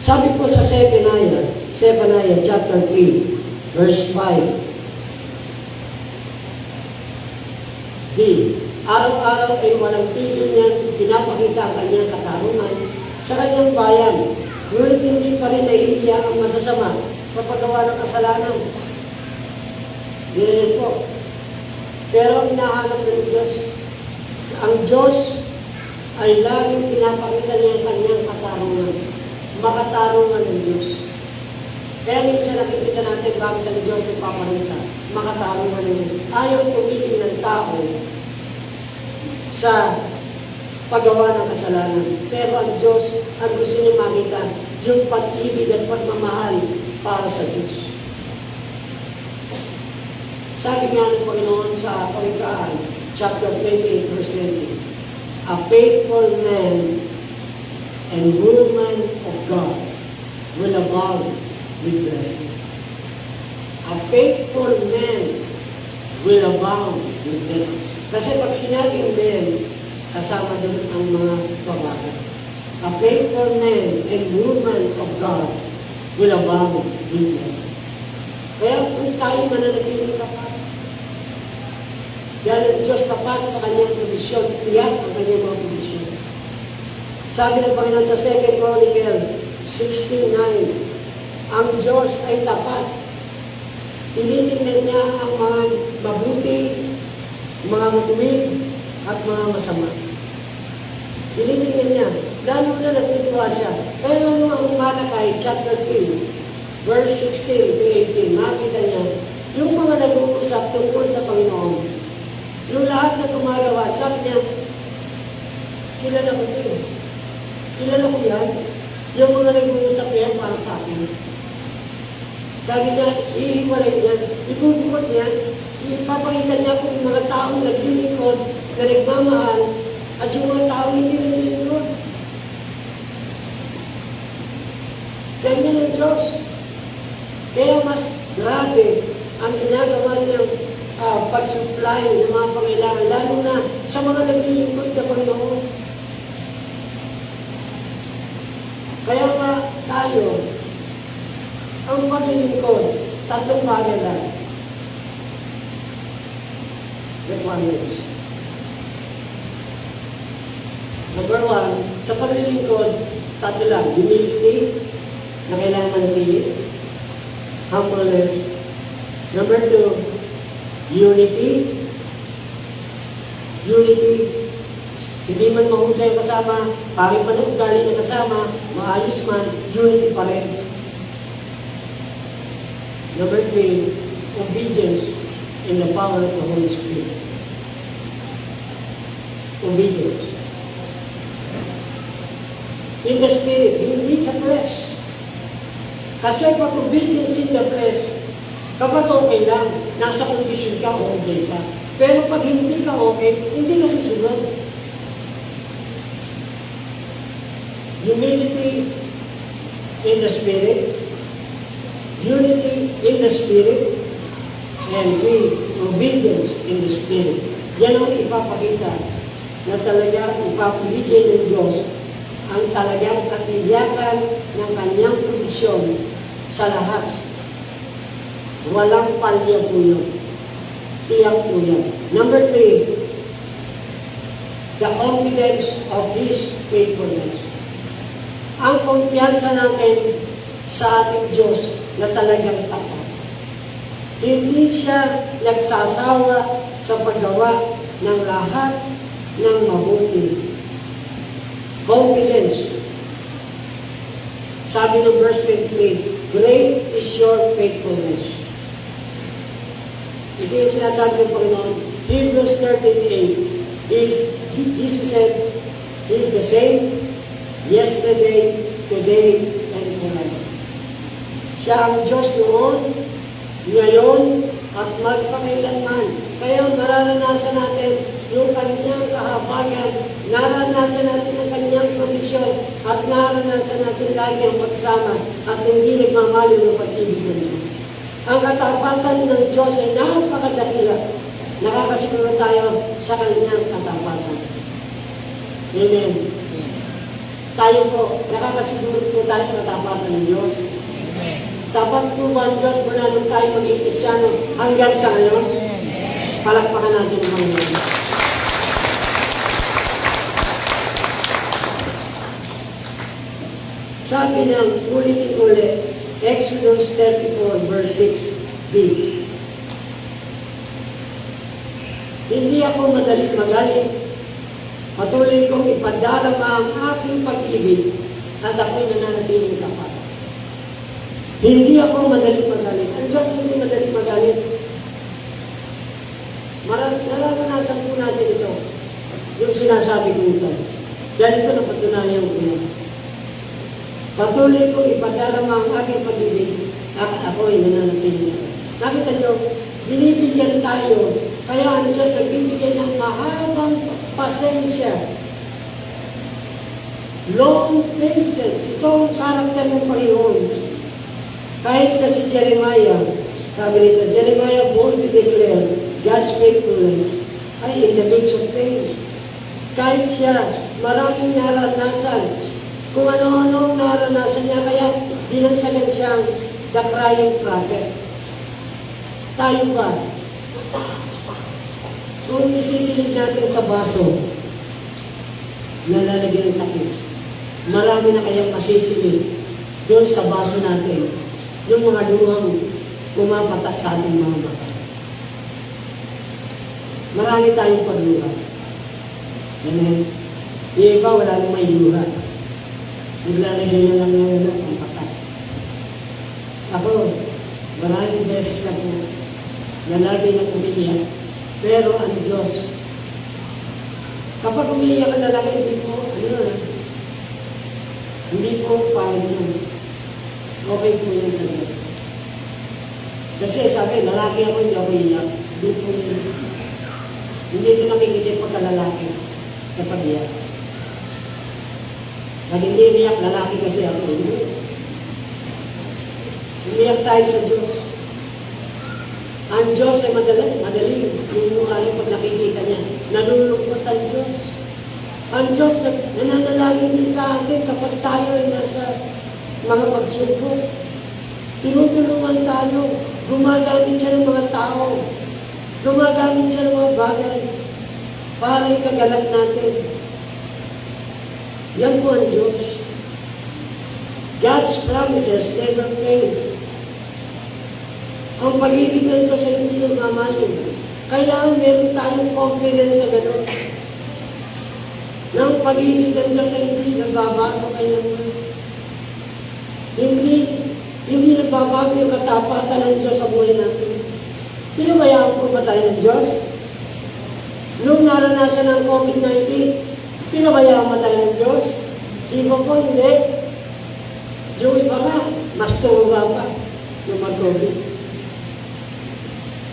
Sabi po sa Zephaniah chapter 3, verse 5, araw-araw ay walang tigil niyan pinapakita ang kanyang katarungan sa kanyang bayan. Ngunit hindi pa rin nahihiya ang masasama sa paggawa ng kasalanan. Ganyan po. Pero ang hinahanap ng Diyos, ang Diyos ay laging pinapakita niya ang kanyang katarungan. Makatarungan ng Diyos. Kaya minsan nakikita natin bakit ang Diyos ay paparusa. Makatarungan ng Diyos. Ayaw tumigil ng tao sa paggawa ng kasalanan. Pero ang Diyos, ang gusto niya makita, yung pag-ibig at pagmamahal para sa Diyos. Sabi nga ng Panginoon sa Kawikaan, chapter 28, verse 20, a faithful man and woman of God will abound with blessing. A faithful man will abound with blessing. Kasi pag sinabing men, kasama doon ang mga babae. A faithful man and woman of God will abound in blessing. Kaya kung tayo mananatiling tapat, dahil ang Diyos tapat sa kanyang provisyon, tiyak ang kanyang mga provisyon. Sabi ng Panginoon sa 2 Chronicle 16:9, ang Diyos ay tapat. Tinitingnan niya ang mga mabuti, mga matuwid, at mga masama. Tinitingnan niya. Lalo na natutuwa siya. Kaya ano ang Malakay chapter 3, verse 16 to 18, makita niya, yung mga nag-uusap tungkol sa Panginoon, yung lahat na gumagawa, sabi niya, kilala ko ito eh. Kilala ko yan. Yung mga nag-uusap niya para sa akin. Sabi niya, ihiwalay niya, ibubuhat niya, ipapakita niya kung mga taong naglilingkod, na nagmamahal, at yung mga taong hindi naglilingkod. Ganyan ang Diyos. Kaya mas grabe ang ginagawa niyang pag-supply ng mga pangailangan, lalo na sa mga naglilingkod sa Panginoon. Kaya nga tayo, ang paglilingkod, tatlong bagay lang. Requirements. Number 1, sa paglilingkod, tatlo lang. Humility, na kailangan manatili. Humbleness. Number 2, unity. Unity. Hindi man mahusay ang kasama, pangit man ang ugali na kasama, maayos man, unity pa rin. Number 3, obedience in the power of the Holy Spirit. Obedience. In the Spirit, hindi sa flesh. Kasi pag obedience in the flesh, kapag okay lang, nasa kondisyon ka, okay ka. Pero pag hindi ka okay, hindi ka susunod. Humility in the Spirit, unity in the Spirit, and obedience in the Spirit. Yan ang ipapakita na talagang ipapibigay ng Diyos ang talagang katiyakan ng kanyang provisyon sa lahat. Walang palya po yun. Tiyak po yan. Number 3, the confidence of His faithfulness. Ang kumpiyansa natin sa ating Diyos na talagang tapat. Hindi siya nagsasawa sa paggawa ng lahat ng mabuti. Confidence. Sabi ng verse 23, great is your faithfulness. Ito yung sinasabi ng Panginoon. Hebrews 13:8. Jesus said, He is the same yesterday, today, and forever. Siya ang Diyos noon, ngayon, at magpakailanman. Kaya mararanasan natin yung kanyang kahabagan, naranasan natin ang kanyang provisyon, at naranasan natin lagi ang pagsama at hindi nagmamali ng pag-ibig niya. Ang katapatan ng Diyos ay napakadakila. Nakakasiguro tayo sa kanyang katapatan. Amen. Tayo po, nakakasiguro po tayo sa katapatan ng Diyos. Dapat po ba ang Diyos mula nung tayo maging Kristiyano hanggang sa ngayon? Palakpakan natin ang Panginoon. Sabi ng ulit-ulit, Exodus 34 verse 6b. Hindi ako madaling magalit. Patuloy kong ipadarama ang aking pag-ibig at ako'y nananatiling tapat. Hindi ako madaling magalit. Ang Diyos hindi madaling magalit. Nararanasan po natin ito. Yung sinasabi ko ito. Dahil ito napatunayan ko yan. Patuloy kong ipadarama ang aking pag-ibig at ako'y nananatiling tapat. Nakita nyo, binibigyan tayo. Kaya ang Diyos nagbibigay ng mahabang pasensya. Long patience. Ito ang karakter ng Panginoon. Kahit na si Jeremiah, sabi nito, Jeremiah boldly declared, God's faithfulness ay in the midst of pain. Kahit siya, maraming naranasan. Kung ano-ano ang naranasan niya, kaya binansagan siyang the crying prophet. Tayo ba? Kung isisilid natin sa baso, nalalagyan ng takip, marami na kayang masisilid doon sa baso natin, yung mga luhang pumapatak sa ating mga mata. Marami tayong pagluha. Amen. Yung iba, wala nang may luha. Naglalagay na lang ng ang patak. Ako, maraming beses ako nalagay na umiiyak. Pero ang Diyos, kapag umiiyak ang lalaki, hindi po pahit yun. Okay po yun sa Diyos. Kasi sabi, lalaki ako, hindi ako iiyak. Hindi po yun. Hindi ko nakikita yung pagkalalaki sa pag-iyak. Pag hindi umiyak, lalaki kasi ako. Hindi. Umiyak tayo sa Diyos. Ang Diyos ay madaling. Yung alay pag nakikita niya, nalulungkot ang Diyos. Ang Diyos nananalangin din sa atin kapag tayo ay nasa mga pagsubok. Tinutulungan tayo. Gumagamit siya ng mga tao. Gumagamit siya ng mga bagay para ikagalak natin. Yan po ang Diyos. God's promises never fails. Ang pag-ibig ng Diyos ay hindi nagmamaling. Kailangan meron tayong confidence na gano'n. Na ang pag-ibig ng Diyos ay hindi nagbabago kailanman. Hindi nagbabago yung katapatan ng Diyos sa buhay natin. Pinabayaan po ba tayo ng Diyos? Nung naranasan ang COVID-19, pinabayaan ba tayo ng Diyos? Di ba po, hindi. Yung iba nga, mas tuwa pa yung mag-COVID.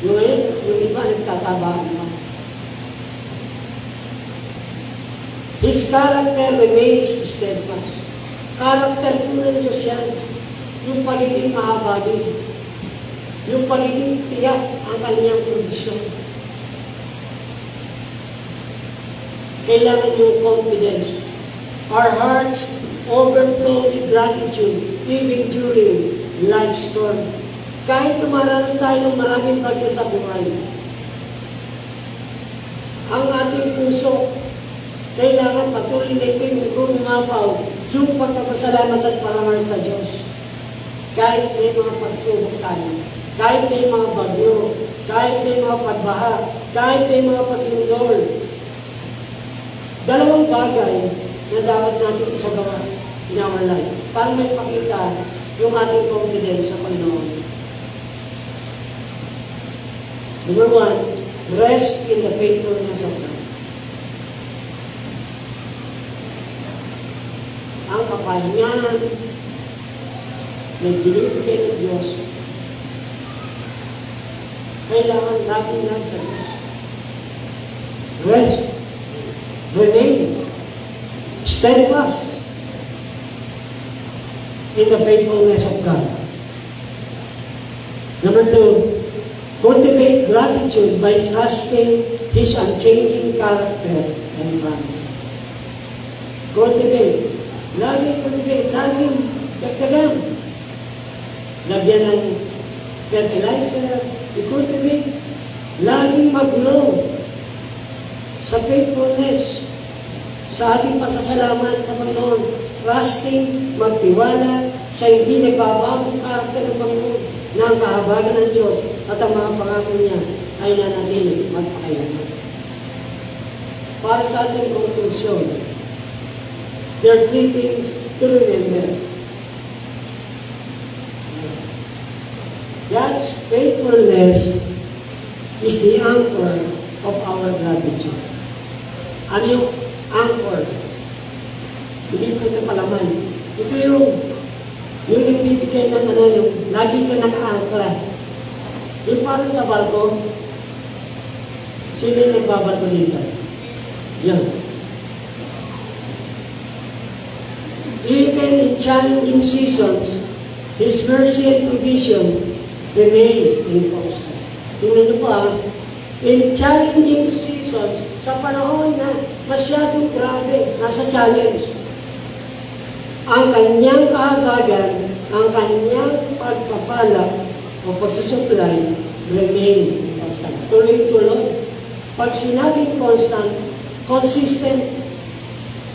Yung ngayon, yung iba nagtatabaan pa. His character remains steadfast. Character po ng Diyos yan. Yung pagiging mahabagin. Yung pagiging tiyak ang kanyang kondisyon. Kailangan yung confidence. Our hearts overflow with gratitude even during life storm. Kahit tumaranas tayo ng maraming bagyo sa buhay, ang ating puso, kailangan patuloy na ito yung umapaw, yung pagpapasalamat at parangal sa Diyos. Kahit may mga pagsubok tayo, kahit may mga bagyo, kahit may mga pagbaha, kahit may mga paglindol. Dalawang bagay na dapat natin isagawa in our life para may pakita yung ating confidence sa Panginoon. Number one, rest in the faithfulness of God. Ang kapahingahan na binibigay ng Diyos, kailangan natin lang sa Diyos. Rest, remain, steadfast in the faithfulness of God. Number two, cultivate gratitude by trusting His unchanging character and promises. Cultivate. Laging dagdagan. Lagyan ng fertilizer, i-cultivate. Laging mag-grow sa faithfulness, sa ating pasasalamat sa Panginoon. Trusting, magtiwala sa hindi nagbabagong karakter ng Panginoon na ang kahabagan ng Diyos at ang mga pangako niya ay nanatili magpakailanman. Para sa ating konklusyon, there are three things to remember. God's faithfulness is the anchor of our gratitude. Ano yung anchor? Hindi po ito palaman. Ito yung nagbibigay ng yung lagi ka naka-angkla. Yung parang sa barko, sino yung nagbabarko dito? Yan. Even in challenging seasons, His mercy and provision remain in constant. Tingnan niyo po in challenging seasons, sa panahon na masyadong grabe, nasa challenge. Ang kanyang kahabagan, ang kanyang pagpapala o pagsusupply, remain constant. Tuloy-tuloy. Pag sinabing constant, consistent,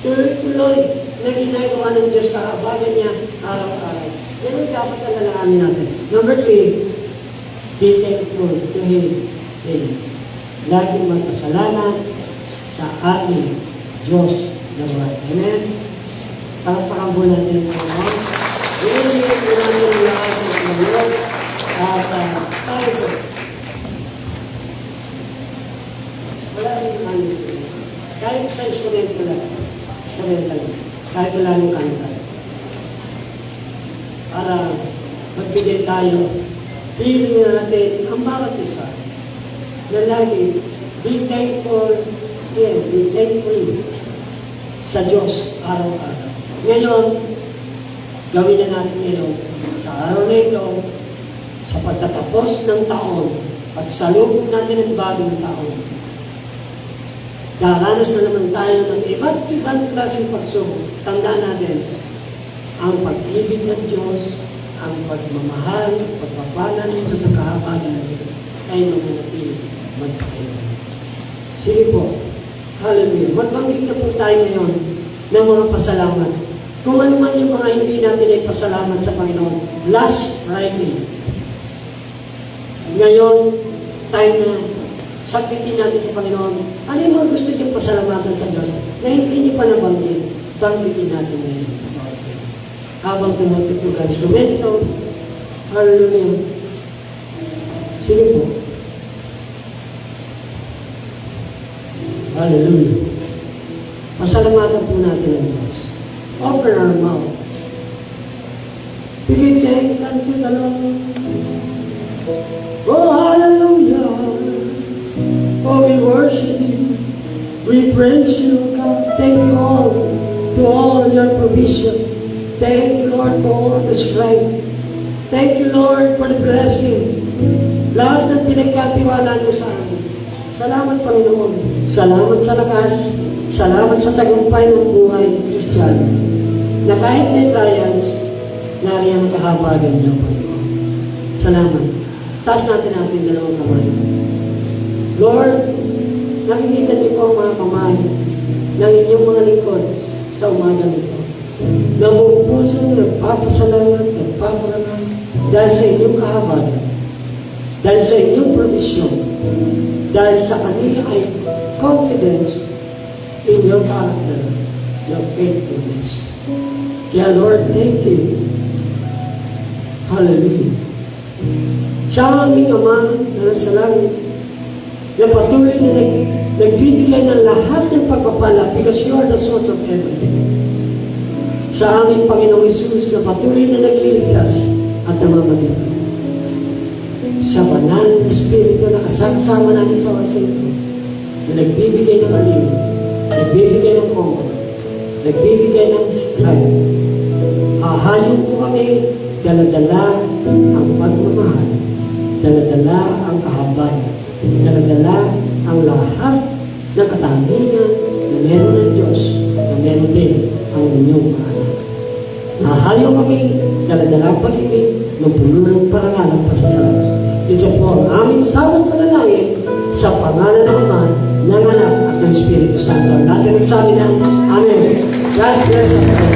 tuloy-tuloy na ginagawa ng Diyos, kahabagan niya araw-araw. Yan ang dapat alalahanin natin. Number 3, be thankful to Him. Laging magpasalamat sa ating Diyos na buhay. Amen? Palakpakan po natin ang Panginoon. Iinigin po natin ang lahat ng Panginoon. At tayo po. Wala rin ang kahit sa instrumento lang. Instrumentalist. Kahit wala nang kanta. Para magbigay tayo. Piling natin ang bawat isa na lagi be thankful here, be thankful sa Diyos araw-araw. Ngayon, gawin na natin ngayon sa araw na ito, sa pagtatapos ng taon at sa lubog natin ng bagong taon. Daranas na naman tayo ng iba't ibang klaseng pagsubok. Tandaan natin, ang pag-ibig ng Diyos, ang pagmamahal, pagpapala ng Diyos sa kahabagan natin ay mananatili magpakailangan. Sige po. Hallelujah. Magbanggit na po tayo ngayon ng mga pasalamat. Kung ano man yung mga hindi natin ay pasalamat sa Panginoon. Last Friday. Ngayon, time na sabitin natin sa Panginoon, ano yung mga gusto niyong pasalamatan sa Diyos na hindi niyo pa nabanggit, banggitin natin ngayon. Habang tumutik ang instrumento, hallelujah. Sige po. Hallelujah. Pasalamatan po natin ang Diyos. Open our mouth. Bigay thanks unto the Lord. Oh, hallelujah. Oh, we worship you. We praise you, God. Thank you all to all your provision. Thank you, Lord, for all the strength. Thank you, Lord, for the blessing. Lahat ng pinagkatiwala niyo sa amin. Salamat, Panginoon. Salamat sa lakas. Salamat sa tagumpay ng buhay Kristiyano. Na kahit may trials, nariyan ang kahabagan niyo, Panginoon. Salamat. Taas natin ang ating dalawang kamay. Lord, nakikita niyo po ang mga kamay ng inyong mga lingkod sa umaga nito. Na buong pusong nagpapasalamat, nagpaparangal dahil sa inyong kahabagan, dahil sa inyong provisyon, dahil sa kanila ay confidence in your character, your faithfulness. Kaya Lord, thank you. Hallelujah. Siya ang aming Ama na nasa langit, na patuloy na nagbibigay ng lahat ng pagpapala because you are the source of everything. Sa aming Panginoong Isus na patuloy na nagliligtas at namamagitan. Sa banal na Espiritu na kasama namin sa oras ito, na nagbibigay ng aliw, nagbibigay ng comfort, nagbibigay ng strength. Hahayon po kami, daladala ang pagmamahal, daladala ang kahabagan, daladala ang lahat ng katangian na meron ng Diyos, na meron din ang inyong mga anak. Hahayo kami, daladala ang pag-ibig, ng puno ng parangal ng pasasalamat. Ito po ang aming sawat panalangin sa pangalan ng Ama, ng Anak at ng Espiritu Santo. Natin magsabi ng Amen. God bless us all.